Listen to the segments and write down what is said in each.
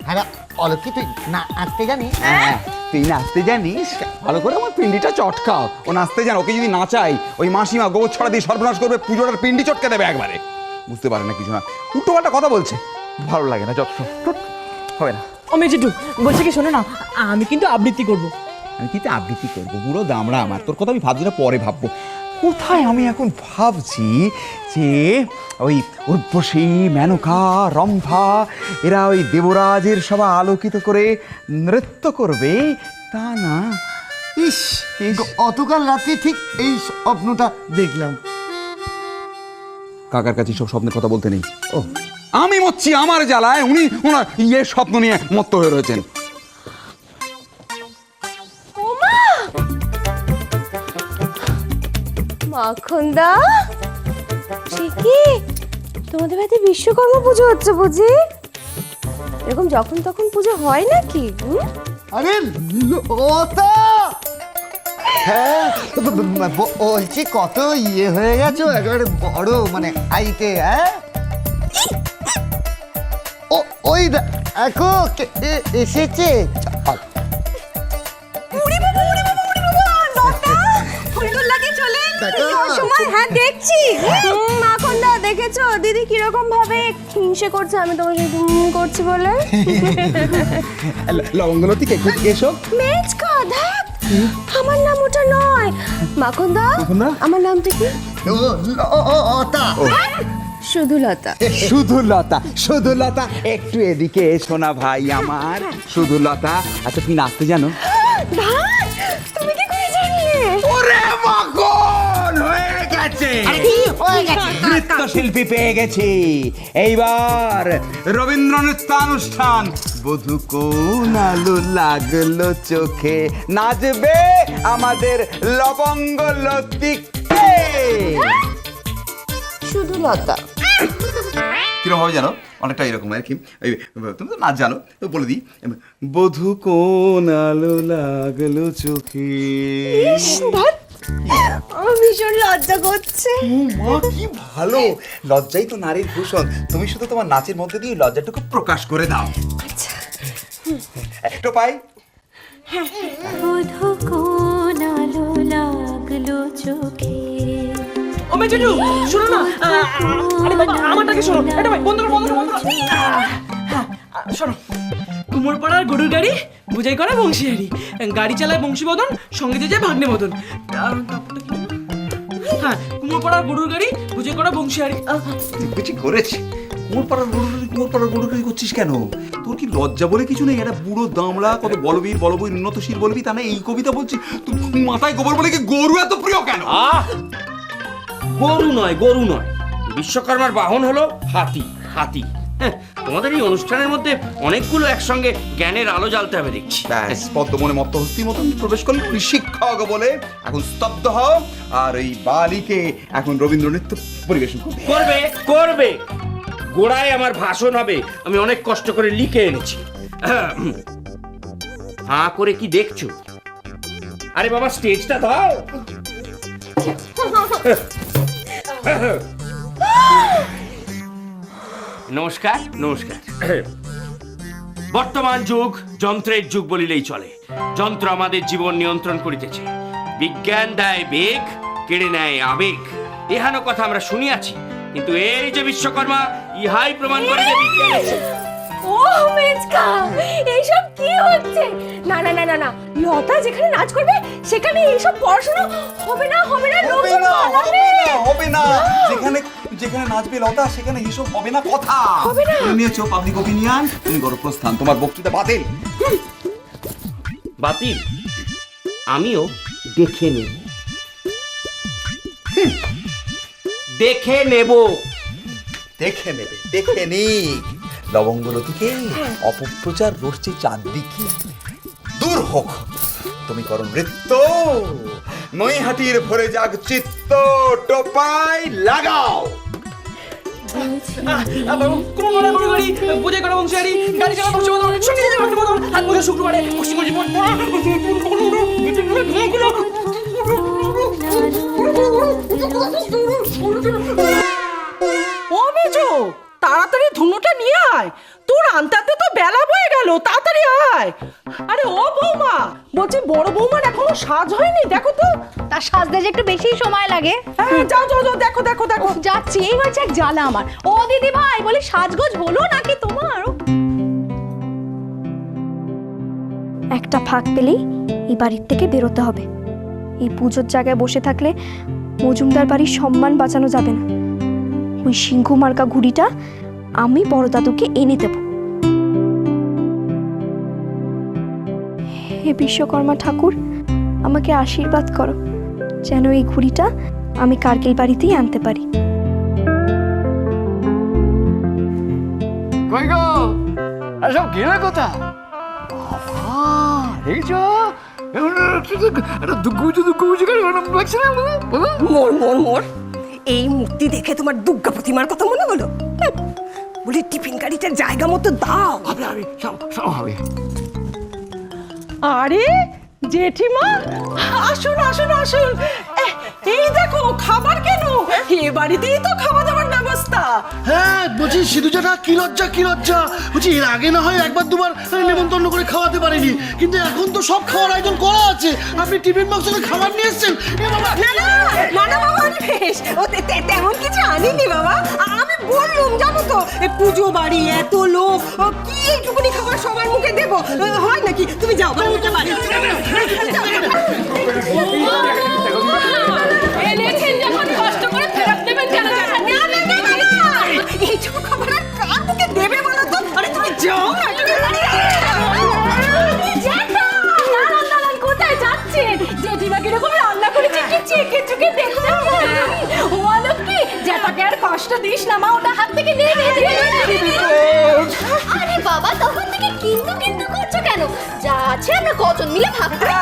হ্যাঁ অলক্ষী, তুই না আসতে জানিস? হ্যাঁ, তুই নাচতে জানিস? ভালো করে আমার পিন্ডিটা চটকাও। ও নাচতে জান, ওকে যদি নাচাই ওই মাসিমা গোবর ছড়া দিয়ে সর্বনাশ করবে, পুজোটার পিন্ডি চটকে দেবে একবারে। বুঝতে পারে না কিছু না, উল্টো পাল্টা কথা বলছে, ভালো লাগে না, যত হবে না। ও মেজেটু বলছে কি, শোনো না, আমি কিন্তু আবৃত্তি করব। আমি কিন্তু আবৃত্তি করবো, পুরো দামড়া আমার। তোর কথা আমি ভাবছি না, পরে ভাববো। কোথায় আমি এখন ভাবছি যে ওই উর্বশী, মেনকা, রম্ভা এরা ওই দেবরাজের সভা আলোকিত করে নৃত্য করবে, তা না। ইস, অতকাল রাতে ঠিক এই স্বপ্নটা দেখলাম। কাকার কাছে সব স্বপ্নের কথা বলতে নেই। ও, আমি মরছি আমার জ্বালায়, উনি ওনার ইয়ে স্বপ্ন নিয়ে মত্ত হয়ে রয়েছেন। মাখনদা, ঠিকই তোমাদের বাড়িতে বিশ্বকর্মা পুজো হচ্ছে বুঝি? এরকম যখন তখন পুজো হয় নাকি? আরে লতা, হ্যাঁ বলছি কত ইয়ে হয়ে গেছো, একেবারে বড় মানে হাইটে। হ্যাঁ, ওই দেখো এসেছে। হ্যাঁ দেখছি। মাখনদা দেখেছো দিদি কিরকম ভাবে হিংসে করছে আমি তোমার সাথে করছি বলে? লবঙ্গলতি এসো। মেচকা দেখ, আমার নাম ওটা নয়। মাখনদা, আমার নামটা কি? লতা। শুধু লতা। শুধু লতা, শুধু লতা, একটু এদিকে এসো না ভাই আমার। শুধু লতা, আচ্ছা তুমি নাচতে জানো? ভাই, তুমি কি করে জানলে? ওরে মাখন হয়ে গেছে, নৃত্য শিল্পী পেয়ে গেছি। এইবার রবীন্দ্র নৃত্যানুষ্ঠান। বধূ কোন আলো লাগলো চোখে, নাচবে আমাদের লবঙ্গলতি। শুধু লতা কিরকম হবে জানো? অনেকটা এরকম আর কি। তুমি তো নাচ জানো, তো বলে দিই। বধূ কোন আলো লাগলো চোখে। আমার ভীষণ লজ্জা করছে। মা কি ভালো, লজ্জাই তো নারীর ভূষণ। তুমি শুধু তোমার নাচের মধ্যে দিয়ে লজ্জাটুকু প্রকাশ করে দাও। আচ্ছা, একটু পাই। বধূ কোন আলো লাগলো চোখে। ও মেজেটু শোনো না, আরে বাবা আমারটাকে শোনো, এটা ভাই বন্ধ করো, বন্ধ করো, বন্ধ করো। হ্যাঁ, শোনো, কুমোরপাড়ার গরুর গাড়ি বুঝাই করে বংশীহারি, গাড়ি চালায় বংশীবদন, সঙ্গে যায় ভাগ্নে মদন। হ্যাঁ, কুমোরপাড়ার গরুর গাড়ি বুঝাই করা বংশীহারি। কিছু করেছি? কুমোরপাড়ার গরুর করছিস কেন? তোর কি লজ্জা বলে কিছু নেই? এটা বুড়ো দামড়া, কত বলবীর বলবই উন্নতশীল বলবি, তা না এই কবিতা বলছি। তুই মাথায় গোবর বলে কি গরু এত প্রিয় কেন? গরু নয়, গরু নয়, বিশ্বকর্মার বাহন হলো হাতি। হাতি, হ্যাঁ, তোমাদের এই অনুষ্ঠানের মধ্যে অনেকগুলো একসঙ্গে জ্ঞানের আলো জ্বালতে হবে দেখছি। ব্যাস, পদ্মমনে মত্তহস্তির মতন প্রবেশ করলে শিক্ষক বলে এখন স্তব্ধ হও, আর ওই বালিকে এখন রবীন্দ্র নৃত্য পরিবেশন করবে। করবে করবে, গোড়ায় আমার ভাষণ হবে, আমি অনেক কষ্ট করে লিখে এনেছি। হাঁ করে কি দেখছো? আরে বাবা স্টেজটা দাও। নমস্কার নমস্কার। বর্তমান যুগ যন্ত্রের যুগ বলিলেই চলে। যন্ত্র আমাদের জীবন নিয়ন্ত্রণ করিতেছে। বিজ্ঞান দেয় বেগ, কেড়ে নেয় আবেগ, এহান কথা আমরা শুনিয়াছি, কিন্তু এই যে বিশ্বকর্মা, ইহাই প্রমাণ করে যে বিজ্ঞান আছে। ও মেচকা, এইসব কি হচ্ছে? না না না না না, লতা যেখানে নাচ করবে সেখানে এইসব পড়াশোনা হবে না, হবে না, লোকজন বানাবে। হবে না, যেখানে যেখানে নাচবে লতা সেখানে এসব হবে না কথা। হবে না। নিয়েছো পাবলিক ওপিনিয়ন, তুমি করো প্রস্থান, তোমার বক্তৃতা বাতিল। বাতিল? আমিও দেখে নেব, দেখে নেব। দেখে নেবে, দেখে নি। লবঙ্গলতিকে অপপ্রচার রটছে চারদিকে, দূর হোক। তুমি করো নৃত্য, নৈহাটির ভরে যাক চিত্ত, টোপাই লাগাও। কুমোরপাড়ার গরুর গাড়ি বুঝাই করা বংশীহারি, গাড়ি চালায় বংশীবদন, সঙ্গে যায় ভাগ্নে মদন, হাত মুখে শুক্রবারে পশ্চিমবঙ্গে ও মেজো, তাড়াতাড়ি ধুনোটা নিয়ে আয়, তোর আনতে আনতে তো বেলা বয়ে গেল। হলো, তাড়াতাড়ি আয়। আরে ও বৌমা, বলছি বড় বৌমার এখনো সাজ হয়নি, দেখো তো। তার সাজতে যে একটু বেশি সময় লাগে। হ্যাঁ, যাও যাও যাও, দেখো দেখো দেখো। যাচ্ছি, এই হচ্ছে এক জ্বালা আমার। ও দিদি ভাই, বলি সাজগোজ হলো নাকি তোমার? একটা ফাঁক পেলেই এই বাড়ির থেকে বেরোতে হবে। এই পুজোর জায়গায় বসে থাকলে মজুমদার বাড়ির সম্মান বাঁচানো যাবে না। ওই সিংহ মার্কা ঘুড়িটা আমি বড় দাদুকে এনে দেব। হে বিশ্বকর্মা ঠাকুর, আমাকে আশীর্বাদ করো যেন এই ঘুড়িটা আমি কার্গিল বাড়িতেই আনতে পারি। কই গো, সব গেলে কোথা? দেখছো মোর মোর মোর, এই মূর্তি দেখে তোমার দুর্গা প্রতিমার কথা মনে হলো? বলি টিফিন গাড়িটার জায়গা মতো দাও। আরে জেঠিমা, আসুন আসুন আসুন। এই দেখো খাবার, কেন এ বাড়িতেই তো খাওয়া দাওয়ার ব্যবস্থা। হ্যাঁ বলছি সিধুজাটা কি লজ্জা কি লজ্জা, বলছি এর আগে না হয় একবার দুবার নেমন্তন্ন করে খাওয়াতে পারিনি, কিন্তু এখন তো সব খাওয়ার আয়োজন করা আছে। আপনি টিফিন বক্সে খাবার নিয়ে এসেছেন? না না না না বাবা, বেশ ও তেমন কিছু আনিনি বাবা। আমি বললুম জানো তো, পুজো বাড়ি এত লোক, কি এইটুকুনি খাবার সবার মুখে দেবো? হয় নাকি? তুমি যাও বাড়ি। এনেছেন যখন কষ্ট করে ফেরত দেবেন কেন? এইটুকু খাবার আর কার মুখে দেবে বলো তো? আরে তুমি যাও না। কোথায় যাচ্ছেন? জেঠিমা কিরকম রান্না করেছে একটু চেখে চুকে দেখতে। বলো কি, যেটাকে আর কষ্ট দিস না মা, ওটা হাত থেকে নিয়ে নিয়ে। আরে বাবা, তখন থেকে কিন্তু কিন্তু করছো কেন? যা আছে আমরা কজন মিলে ভাগ করে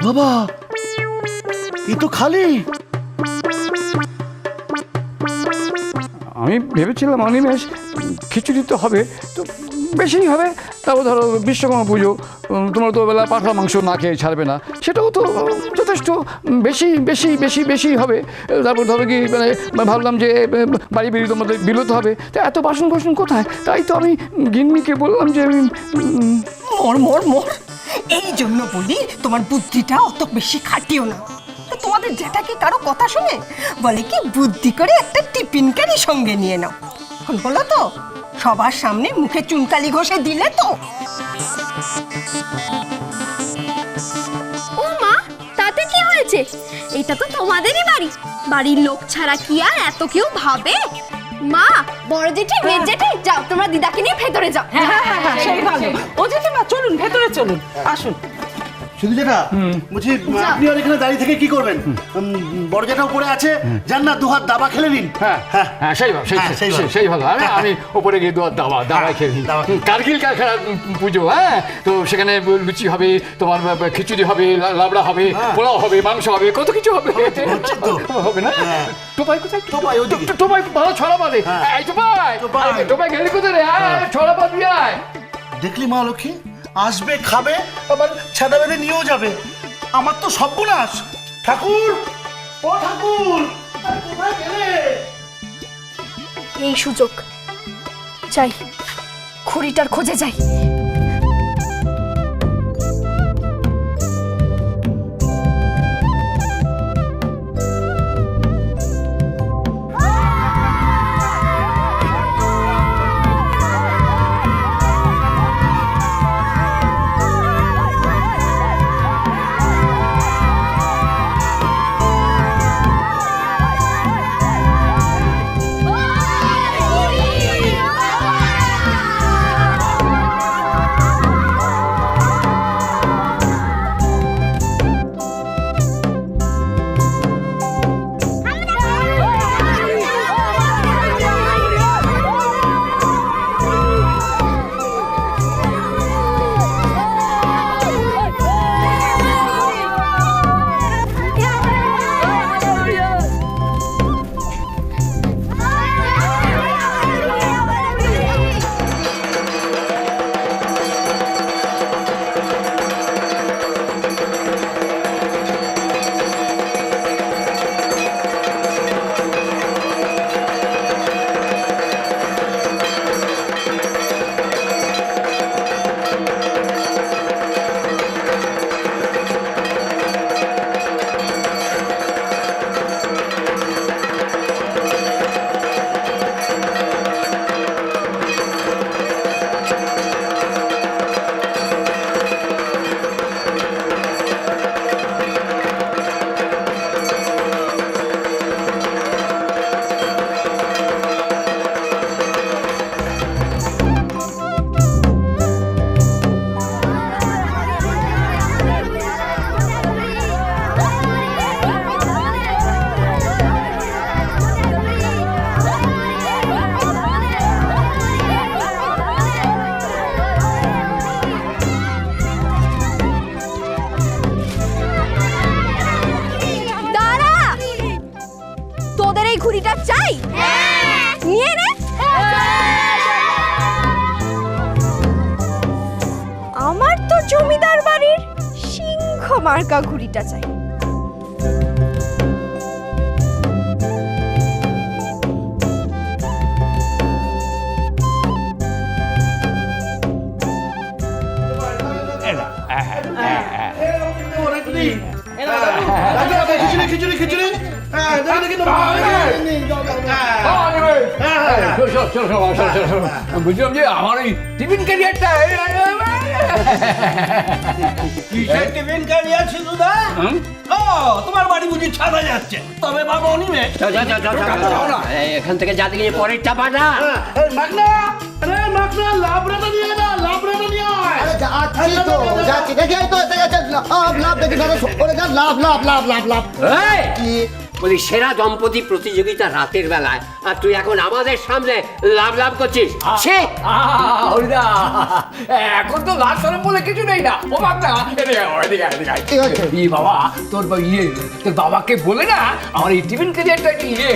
বাবা এ তো খালি। আমি ভেবেছিলাম অনিমেষ খিচুড়ি তো হবে, তো বেশিই হবে। তারপর ধরো বিশ্বকর্মা পুজো, তোমার তো বেলা পাঁঠা মাংস না খেয়ে ছাড়বে না, সেটাও তো যথেষ্ট বেশি বেশি বেশি বেশি হবে। তারপর ধরো কি মানে ভাবলাম যে বাড়ি বেরিয়ে তোমাদের বিলোতে হবে, তো এত বাসন কোসন কোথায়? তাই তো আমি গিন্নিকে বললাম যে আমি মোর মোর মোর, এই জন্য বলি তোমার বুদ্ধিটা অত বেশি খাটিও না। তোমাদের যেটা কি কারো কথা শুনে বলে কি, বুদ্ধি করে একটা টিফিন কারি সঙ্গে নিয়ে নাও। বলো তো, সবার সামনে মুখে চুনকালি ঘষে দিলে তো। ও মা, তাতে কি হয়েছে? এটা তো তোমাদেরই বাড়ি, বাড়ির লোক ছাড়া কি আর এত কেউ ভাবে? মা, বড় জেঠি, মেজ জেঠি, যাও তোমরা দিদাকে নিয়ে ভেতরে যাও। হ্যাঁ, সেই ভালো। ও জেঠিমা চলুন ভেতরে চলুন, আসুন। শুধু যেটা বলছি, আপনি আর এখানে দাঁড়িয়ে থেকে কি করবেন? বড় যেটা উপরে আছে, যান না দুহাত দাবা খেলে নিন। হ্যাঁ হ্যাঁ হ্যাঁ, সেই ভালো। আমি ওপরে গিয়ে দাবা খেয়ে নিই। কার্গিল কারখানা পুজো, হ্যাঁ, তো সেখানে লুচি হবে, তোমার খিচুড়ি হবে, লাবড়া হবে, পোলাও হবে, মাংস হবে, কত কিছু হবে। হবে না? টোপাই কোথায়? টোপাই ওদিকে। টোপাই ভালো ছড়া বাঁধে। এই টোপাই গেলি কোথায় রে? ছড়া বাঁধবি আয়। দেখলি মা লক্ষ্মী আসবে, খাবে, আবার ছাদা বেঁধে নিয়েও যাবে। আমার তো সর্বনাশ। ঠাকুর, ও ঠাকুর, কোথায় গেলে? এই সুযোগ চাই, ঘুড়িটার খোঁজে যাই। জমিদার বাড়ির সিংহ মার্কা ঘুড়িটা চাই। খিচুড়ি খিচুড়ি খিচুড়ি বুঝলাম যে আমার ওই টিফিন ক্যারিয়ারটা টিফিন ক্যারিয়ার সিধুদা ও তোমার বাড়ি বুঝি ছাড়া যাচ্ছে, তবে বাবা অনিমে এখান থেকে যা দিকে পরের চাপা না মাগনা, আরে মাগনা, লাবড়াটা নিয়ে না, লাবড়াটা নিয়ে আয়। আরে যাচ্ছি তো, যাচ্ছি, দেখে আয় তো, দেখে আয়, লাভ, লাভ, দেখে দাদা, সরে যা, লাভ, লাভ, লাভ, লাভ, লাভ। কি? বলি সেরা দম্পতি প্রতিযোগিতা রাতের বেলায়, আর তুই এখন আমাদের সামনে লাভ লাভ করছিস। সে হরিদা, এখন তো লাভ সরম বলে কিছু নেই না। ও বাবা, ঠিক আছে। বাবা তোর তোর বাবাকে বলে না আমার এই টিফিন ক্যারিয়ারটা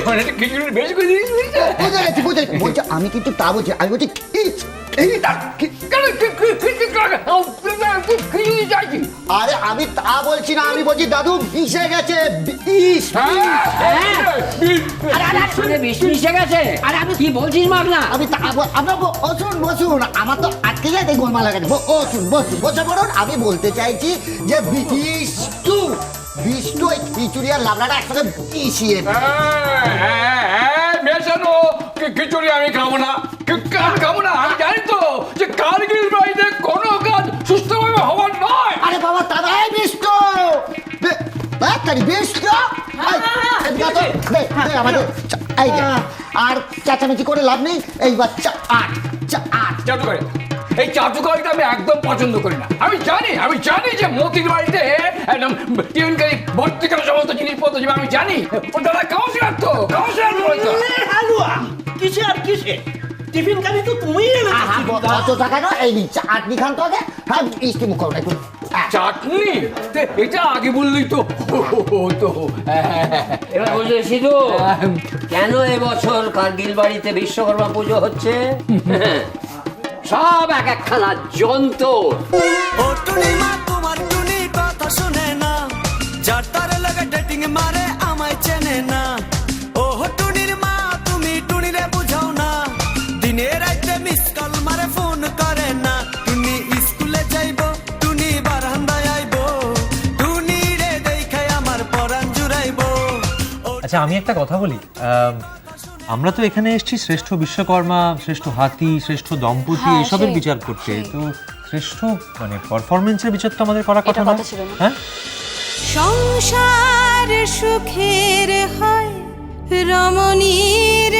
মানে খিচুড়ি বেশ করে দিয়েছিস। বুঝে গেছি, বুঝে গেছি। বলছি, আমি কিন্তু তা বলছি, আমি বলছি আরে আমি তা বলছি না, আমি বলছি দাদু মিশে গেছে, বিষ। মিশে গেছে। আরে আমি কি বলছিস মাগনা? আমি তা আপনার বসুন বসুন, আমার তো আটকে যায় তাই গোলমাল লাগাচ্ছে। বসুন বসুন, বসে পড়ুন। আমি বলতে চাইছি যে বিষ্টু বিষ্টু ওই খিচুড়ি আর লাবড়াটা একসাথে মিশিয়ে মেশানো খিচুড়ি আমি খাবো না, আমি খাবো না। আমি জানি তো যে কার্গিল বাড়িতে কোনো কাজ সুস্থভাবে হওয়ার নয়। আরে বাবা দাদাই বিষ্টু বিষ্টু আমাদের আর চেঁচামেচি করে লাভ নেই। এইবার জাদুঘরে এই জাদুঘরটা আমি একদম পছন্দ করি না। আমি জানি যে মতির বাড়িতে একদম টিফিন কারি ভর্তি করা সমস্ত জিনিসপত্র যাবে। আমি জানি ওটা কাউন্সিলার তো হালুয়া কিসে আর কিসে টিফিন কারি তো তুমিই কত টাকা না এই চাটনি খান তো আগে। হ্যাঁ মিষ্টি মুখ করো একটু। চাটনি এটা আগে বললেই তো হতো। এবার বুঝলে সিধু কেন এবছর কার্গিল বাড়িতে বিশ্বকর্মা পুজো হচ্ছে? সব এক একখানা যন্ত্র। ও টুনি মা তোমার টুনি কথা শুনে না, যার তার লাগে ডেটিং মারে আমায় চেনে না। ও টুনির মা তুমি টুনিরে বুঝাও না, দিনে রাতে মিস কল মারে ফোন করে না। টুনি স্কুলে যাইবো, টুনি বারান্দায় আইবো, টুনি রে দেখে আমার পরাণ জুড়াইবো। আচ্ছা আমি একটা কথা বলি, আমরা তো এখানে এসেছি শ্রেষ্ঠ বিশ্বকর্মা, শ্রেষ্ঠ হাতি, শ্রেষ্ঠ দম্পতি এসবের বিচার করতে, তো শ্রেষ্ঠ মানে পারফরমেন্সের বিচার তো আমাদের করার কথা না। হ্যাঁ, সংসার সুখের হয় রমণীর